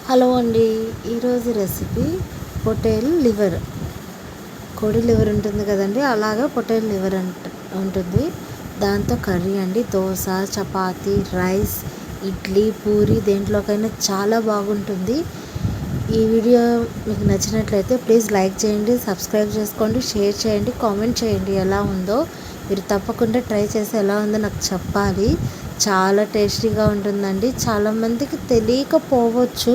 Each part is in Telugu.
హలో అండి. ఈరోజు రెసిపీ పొటేల్ లివర్. కోడి లివర్ ఉంటుంది కదండి, అలాగే పొటేల్ లివర్ ఉంటుంది. దాంతో కర్రీ అండి. దోశ, చపాతి, రైస్, ఇడ్లీ, పూరి దేంట్లోకైనా చాలా బాగుంటుంది. ఈ వీడియో మీకు నచ్చినట్లయితే ప్లీజ్ లైక్ చేయండి, సబ్స్క్రైబ్ చేసుకోండి, షేర్ చేయండి, కామెంట్ చేయండి. ఎలా ఉందో మీరు తప్పకుండా ట్రై చేసి ఎలా ఉందో నాకు చెప్పాలి. చాలా టేస్టీగా ఉంటుందండి. చాలామందికి తెలియకపోవచ్చు.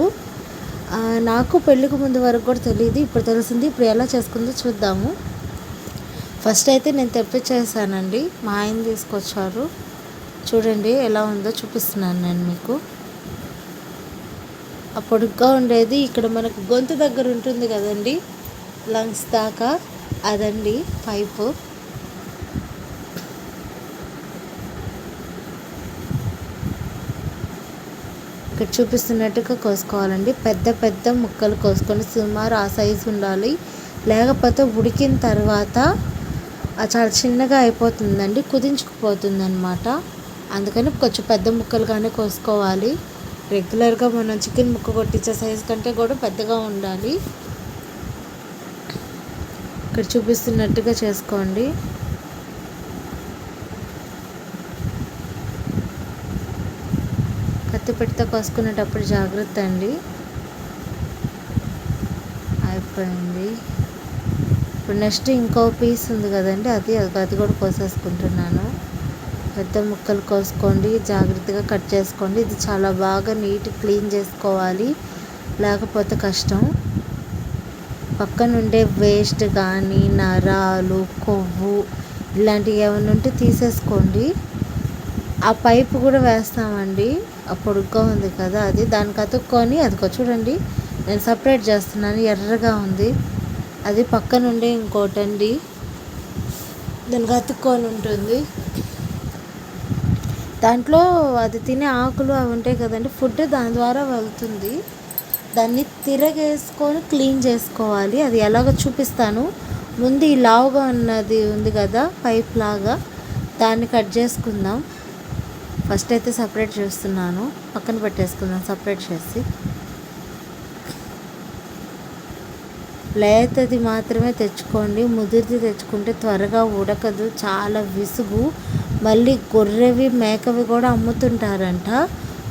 నాకు పెళ్ళికి ముందు వరకు కూడా తెలియదు, ఇప్పుడు తెలిసింది. ఇప్పుడు ఎలా చేసుకుందో చూద్దాము. ఫస్ట్ అయితే నేను తెప్పించేసానండి, మా ఆయన తీసుకొచ్చారు. చూడండి ఎలా ఉందో చూపిస్తున్నాను నేను మీకు. ఆ పొడుగ్గా ఉండేది ఇక్కడ మనకు గొంతు దగ్గర ఉంటుంది కదండి, లంగ్స్ దాకా, అదండి పైపు. ఇక్కడ చూపిస్తున్నట్టుగా కోసుకోవాలండి. పెద్ద పెద్ద ముక్కలు కోసుకొని సుమారు ఆ సైజు ఉండాలి. లేకపోతే ఉడికిన తర్వాత చాలా చిన్నగా అయిపోతుందండి, కుదించుకుపోతుంది అనమాట. అందుకని కొంచెం పెద్ద ముక్కలుగానే కోసుకోవాలి. రెగ్యులర్గా మనం చికెన్ ముక్క కొట్టించే సైజు కంటే కూడా పెద్దగా ఉండాలి. ఇక్కడ చూపిస్తున్నట్టుగా చేసుకోండి. కత్తి పెడితే కోసుకునేటప్పుడు జాగ్రత్త అండి. అయిపోయింది. ఇప్పుడు నెక్స్ట్ ఇంకో పీస్ ఉంది కదండి, అది కూడా కోసేసుకుంటున్నాను. పెద్ద ముక్కలు కోసుకోండి, జాగ్రత్తగా కట్ చేసుకోండి. ఇది చాలా బాగా నీట్ క్లీన్ చేసుకోవాలి, లేకపోతే కష్టం. పక్కన ఉండే వేస్ట్ కానీ నరాలు, కొవ్వు ఇలాంటివి ఏమైనా ఉంటే తీసేసుకోండి. ఆ పైపు కూడా వేస్తామండి, ఆ పొడుగ్గా ఉంది కదా అది, దానికి అతుక్కొని అదిగో చూడండి నేను సపరేట్ చేస్తున్నాను. ఎర్రగా ఉంది అది. పక్కన ఉండే ఇంకోటండి, దానికి అతుక్కొని ఉంటుంది. దాంట్లో అది తినే ఆకులు అవి ఉంటాయి కదండి, ఫుడ్ దాని ద్వారా వెళ్తుంది. దాన్ని తిరగేసుకొని క్లీన్ చేసుకోవాలి. అది ఎలాగో చూపిస్తాను. ముందు ఈ లావుగా ఉన్నది ఉంది కదా పైప్ లాగా, దాన్ని కట్ చేసుకుందాం. ఫస్ట్ అయితే సపరేట్ చేస్తున్నాను, పక్కన పెట్టేసుకుందాం సపరేట్ చేసి. లేతది మాత్రమే తెచ్చుకోండి, ముదిరిది తెచ్చుకుంటే త్వరగా ఉడకదు, చాలా విసుగు. మళ్ళీ గొర్రెవి మేకవి కూడా అమ్ముతుంటారంట.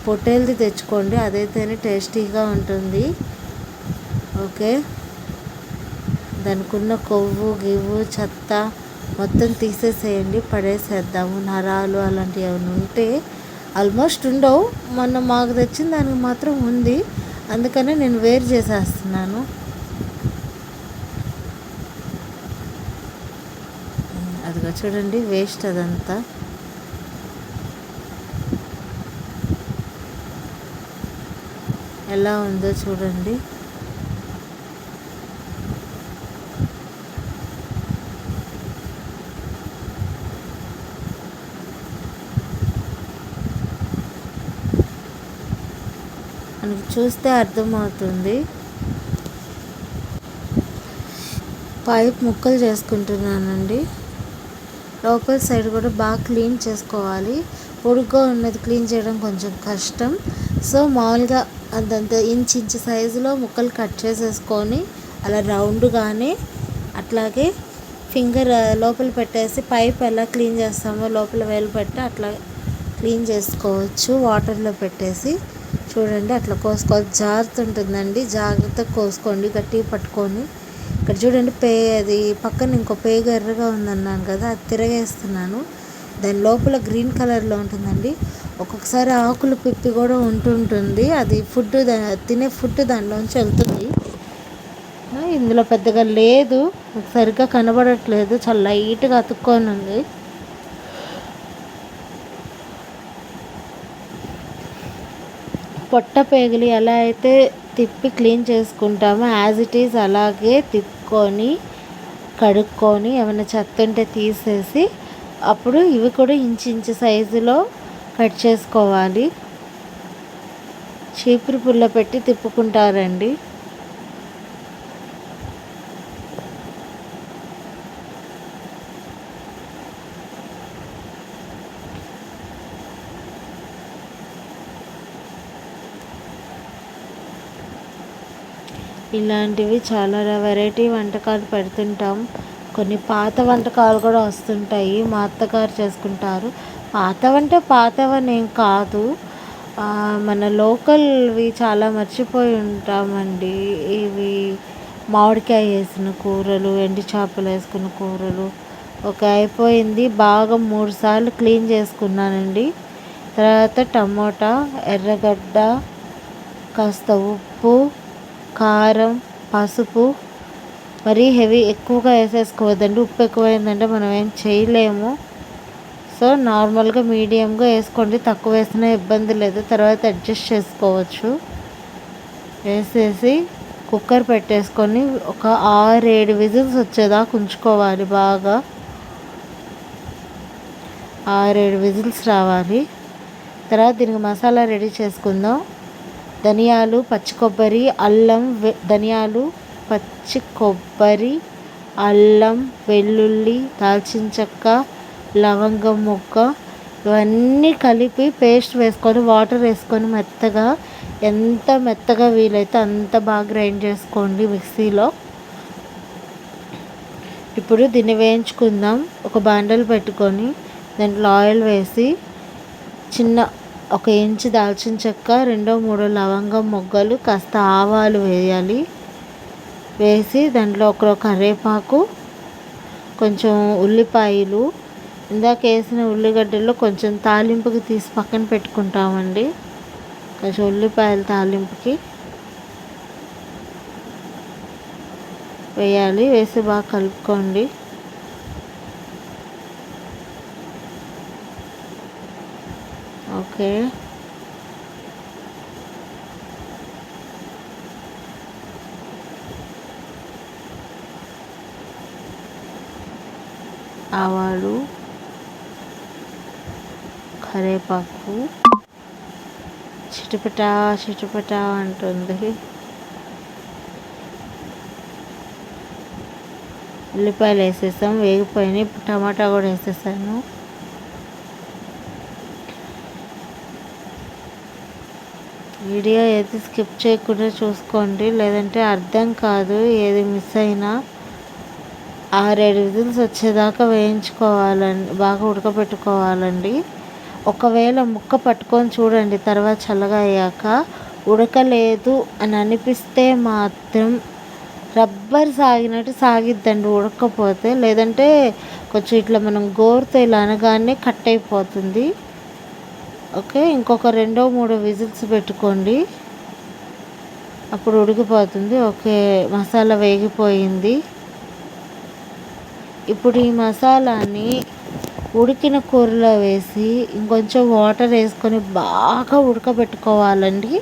పొట్టేల్ది తెచ్చుకోండి, అదైతేనే టేస్టీగా ఉంటుంది. ఓకే, దానికి ఉన్న కొవ్వు గివ్వు చెత్త మొత్తం తీసేసేయండి, పడేసేద్దాము. నరాలు అలాంటివి ఏమైనా ఉంటే ఆల్మోస్ట్ ఉండవు, మాకు తెచ్చిన దానికి మాత్రం ఉంది, అందుకనే నేను వేరు చేసేస్తున్నాను. అదిగా చూడండి వేస్ట్ అదంతా. ఎలా ఉందో చూడండి. మనకి చూస్తే అర్థమవుతుంది. పైప్ ముక్కలు చేసుకుంటున్నానండి. లోపల సైడ్ కూడా బాగా క్లీన్ చేసుకోవాలి. పొడుగ్గా ఉన్నది క్లీన్ చేయడం కొంచెం కష్టం. సో మామూలుగా అంతంత ఇంచు సైజులో ముక్కలు కట్ చేసేసుకొని అలా రౌండ్గానే, అట్లాగే ఫింగర్ లోపల పెట్టేసి పైప్ ఎలా క్లీన్ చేస్తామో లోపల వేలు పెట్టి అట్లా క్లీన్ చేసుకోవచ్చు వాటర్లో పెట్టేసి. చూడండి అట్లా కోసుకోవాలి, జాగ్రత్త ఉంటుందండి, జాగ్రత్తగా కోసుకోండి గట్టిగా పట్టుకొని. ఇక్కడ చూడండి అది పక్కన ఇంకో పేగు ఎర్రగా ఉందన్నాను కదా, అది తిరగేస్తున్నాను. దాని లోపల గ్రీన్ కలర్లో ఉంటుందండి. ఒక్కొక్కసారి ఆకులు పిప్పి కూడా ఉంటుంటుంది, అది ఫుడ్ తినే ఫుడ్ దానిలోంచి వెళ్తుంది. ఇందులో పెద్దగా లేదు, సరిగ్గా కనబడట్లేదు, చాలా లైట్గా అతుక్కొని ఉంది. పొట్ట పేగులు ఎలా అయితే తిప్పి క్లీన్ చేసుకుంటామో యాజ్ ఇట్ ఈజ్ అలాగే తిప్పుకొని కడుక్కొని ఏమైనా చెత్త ఉంటే తీసేసి అప్పుడు ఇవి కూడా ఇంచు సైజులో కట్ చేసుకోవాలి. చీపురు పుల్ల పెట్టి తిప్పుకుంటారండి. ఇలాంటివి చాలా వెరైటీ వంటకాలు పెడుతుంటాం. కొన్ని పాత వంటకాలు కూడా వస్తుంటాయి, మా అత్తగారు చేసుకుంటారు. పాతవంటే పాతవని ఏం కాదు, మన లోకల్వి చాలా మర్చిపోయి ఉంటామండి. ఇవి మామిడికాయ వేసిన కూరలు, ఎండు చేపలు వేసుకున్న కూరలు ఒక అయిపోయింది. బాగా 3 సార్లు క్లీన్ చేసుకున్నానండి. తర్వాత టమోటా, ఎర్రగడ్డ, కాస్త ఉప్పు, కారం, పసుపు. మరీ హెవీ ఎక్కువగా వేసేసుకోవద్దండి, ఉప్పు ఎక్కువైందంటే మనం ఏం చేయలేము. సో నార్మల్గా మీడియంగా వేసుకోండి, తక్కువ వేసినా ఇబ్బంది లేదు, తర్వాత అడ్జస్ట్ చేసుకోవచ్చు. వేసేసి కుక్కర్ పెట్టేసుకొని ఒక 6-7 విజిల్స్ వచ్చేదాకా ఉంచుకోవాలి. బాగా 6-7 విజిల్స్ రావాలి. తర్వాత దీనికి మసాలా రెడీ చేసుకుందాం. ధనియాలు, పచ్చి కొబ్బరి, అల్లం, ధనియాలు, పచ్చి కొబ్బరి, అల్లం, వెల్లుల్లి, దాల్చిన చెక్క, లవంగం ముక్క ఇవన్నీ కలిపి పేస్ట్ వేసుకొని వాటర్ వేసుకొని ఎంత మెత్తగా వీలైతే అంత బాగా గ్రైండ్ చేసుకోండి మిక్సీలో. ఇప్పుడు దీన్ని వేయించుకుందాం. ఒక బాండలు పెట్టుకొని దాంట్లో ఆయిల్ వేసి ఒక ఇంచు దాల్చిన చెక్క, 2-3 లవంగం మొగ్గలు, కాస్త ఆవాలు వేయాలి. వేసి దాంట్లో ఒక కరివేపాకు, కొంచెం ఉల్లిపాయలు, ఇందాక వేసిన ఉల్లిగడ్డల్లో కొంచెం తాలింపుకి తీసి పక్కన పెట్టుకుంటామండి. కొంచెం ఉల్లిపాయలు తాలింపుకి వేయాలి. వేసి బాగా కలుపుకోండి. ఓకే, ఆవాలు, కరివేపాకు చిటపటా చిటపటా అంటుంది. ఉల్లిపాయలు వేసేసాం, వేగిపోయినాయి. ఇప్పుడు టమాటా కూడా వేసేసాను. వీడియో ఏది స్కిప్ చేయకుండా చూసుకోండి, లేదంటే అర్థం కాదు, ఏది మిస్ అయినా. 6-7 విజిల్స్ వచ్చేదాకా వేయించుకోవాలండి, బాగా ఉడకబెట్టుకోవాలండి. ఒకవేళ ముక్క పట్టుకొని చూడండి, తర్వాత చల్లగా అయ్యాక ఉడకలేదు అని అనిపిస్తే మాత్రం రబ్బర్ సాగినట్టు సాగిద్దండి ఉడకపోతే. లేదంటే కొంచెం ఇట్లా మనం గోరుతో ఇలా అనగానే కట్ అయిపోతుంది. ఓకే, ఇంకొక 2-3 విజిల్స్ పెట్టుకోండి, అప్పుడు ఉడికిపోతుంది. ఓకే, మసాలా వేగిపోయింది. ఇప్పుడు ఈ మసాలాని ఉడికిన కూరలో వేసి ఇంకొంచెం వాటర్ వేసుకొని బాగా ఉడకబెట్టుకోవాలండి.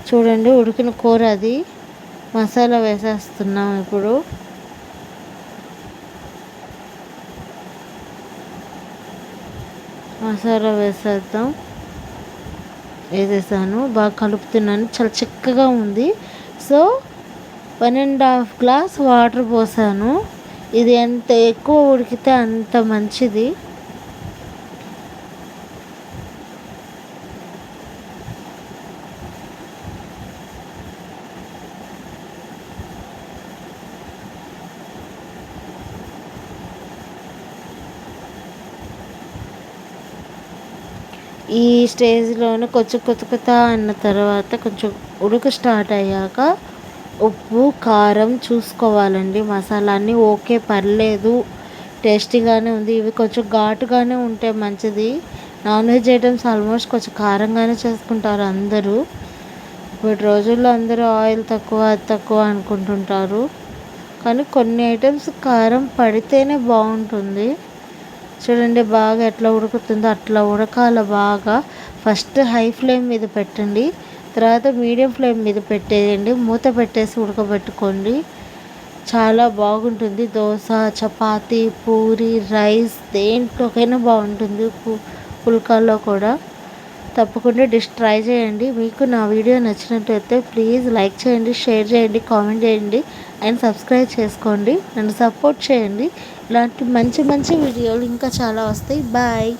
చూడండి, ఉడికిన కూర అది. మసాలా వేసేస్తున్నాం. ఇప్పుడు మసాలా వేసేసాను, బాగా కలుపుతున్నాను. చాలా చిక్కగా ఉంది. సో 1.5 గ్లాస్ వాటర్ పోసాను. ఇది ఎంత ఎక్కువ ఉడికితే అంత మంచిది. ఈ స్టేజ్లోనే కొంచెం కొత్త అన్న తర్వాత కొంచెం ఉడుకు స్టార్ట్ అయ్యాక ఉప్పు, కారం చూసుకోవాలండి. మసాలా అన్నీ ఓకే, పర్లేదు, టేస్టీగానే ఉంది. ఇవి కొంచెం ఘాటుగానే ఉంటే మంచిది. నాన్ వెజ్ ఐటమ్స్ ఆల్మోస్ట్ కొంచెం కారంగానే చేసుకుంటారు అందరూ. ఇప్పటి రోజుల్లో అందరూ ఆయిల్ తక్కువ అనుకుంటుంటారు, కానీ కొన్ని ఐటమ్స్ కారం పడితేనే బాగుంటుంది. చూడండి బాగా ఎట్లా ఉడుకుతుందో అట్లా ఉడకాల బాగా. ఫస్ట్ హై ఫ్లేమ్ మీద పెట్టండి, తర్వాత మీడియం ఫ్లేమ్ మీద పెట్టేయండి, మూత పెట్టేసి ఉడకబెట్టుకోండి. చాలా బాగుంటుంది. దోశ, చపాతీ, పూరి, రైస్ దేంట్లోకైనా బాగుంటుంది. పుల్కాల్లో కూడా. తప్పకుండా డిష్ ట్రై చేయండి. మీకు నా వీడియో నచ్చినట్లయితే ప్లీజ్ లైక్ చేయండి, షేర్ చేయండి, కామెంట్ చేయండి అండ్ సబ్స్క్రైబ్ చేసుకోండి. నన్ను సపోర్ట్ చేయండి. ఇలాంటి మంచి వీడియోలు ఇంకా చాలా వస్తాయి. బాయ్.